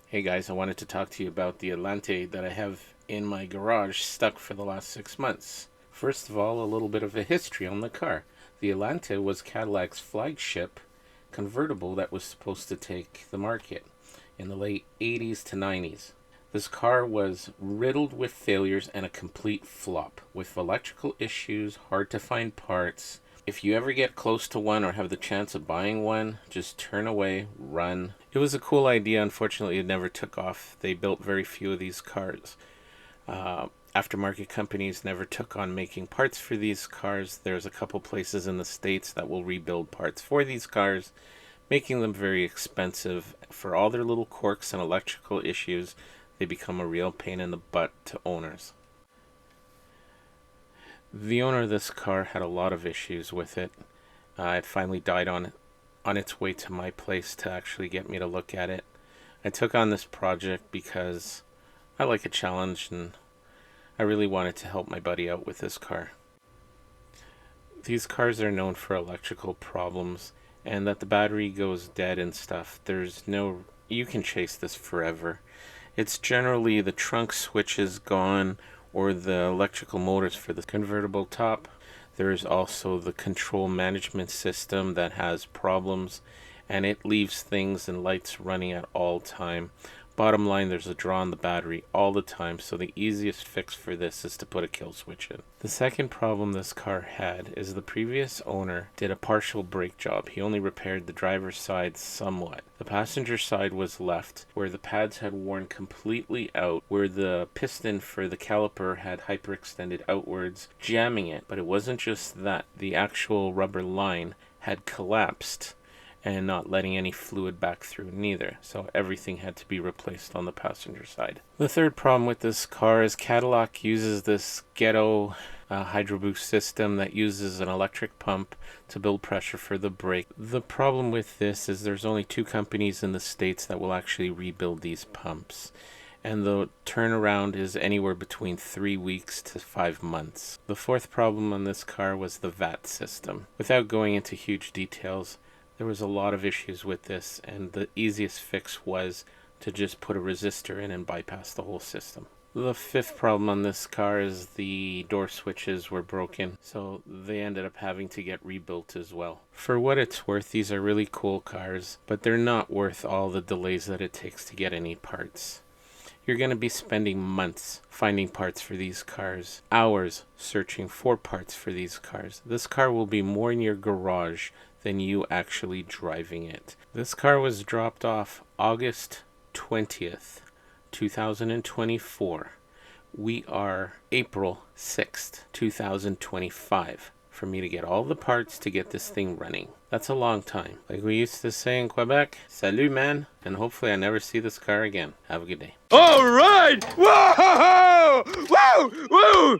Hey guys, I wanted to talk to you about the Allante that I have in my garage stuck for the last 6 months. First of all, a little bit of a history on the car. The Allante was Cadillac's flagship convertible that was supposed to take the market in the late 80s to 90s. This car was riddled with failures and a complete flop, with electrical issues, hard to find parts. If you ever get close to one or have the chance of buying one, just turn away, run. It was a cool idea. Unfortunately, it never took off. They built very few of these cars. Aftermarket companies never took on making parts for these cars. There's a couple places in the States that will rebuild parts for these cars, making them very expensive. For all their little quirks and electrical issues, they become a real pain in the butt to owners. The owner of this car had a lot of issues with it. It finally died on its way to my place to actually get me to look at it. I took on this project because I like a challenge and I really wanted to help my buddy out with this car. These cars are known for electrical problems and that the battery goes dead and stuff. You can chase this forever. It's generally the trunk switch is gone or the electrical motors for the convertible top. There is also the control management system that has problems and it leaves things and lights running at all time. Bottom line, there's a draw on the battery all the time, so the easiest fix for this is to put a kill switch in. The second problem this car had is the previous owner did a partial brake job. He only repaired the driver's side somewhat. The passenger side was left, where the pads had worn completely out, where the piston for the caliper had hyperextended outwards, jamming it. But it wasn't just that. The actual rubber line had collapsed and not letting any fluid back through neither, so everything had to be replaced on the passenger side. The third problem with this car is Cadillac uses this ghetto hydro boost system that uses an electric pump to build pressure for the brake. The problem with this is there's only 2 companies in the States that will actually rebuild these pumps, and the turnaround is anywhere between 3 weeks to 5 months. The fourth problem on this car was the VAT system. Without going into huge details, there was a lot of issues with this, and the easiest fix was to just put a resistor in and bypass the whole system. The fifth problem on this car is the door switches were broken, so they ended up having to get rebuilt as well. For what it's worth, these are really cool cars, but they're not worth all the delays that it takes to get any parts. You're going to be spending months finding parts for these cars, hours searching for parts for these cars. This car will be more in your garage than you actually driving it. This car was dropped off August 20th, 2024. We are April 6th, 2025. For me to get all the parts to get this thing running. That's a long time. Like we used to say in Quebec, salut man, and hopefully I never see this car again. Have a good day. All right! Whoa! Whoa! Whoa!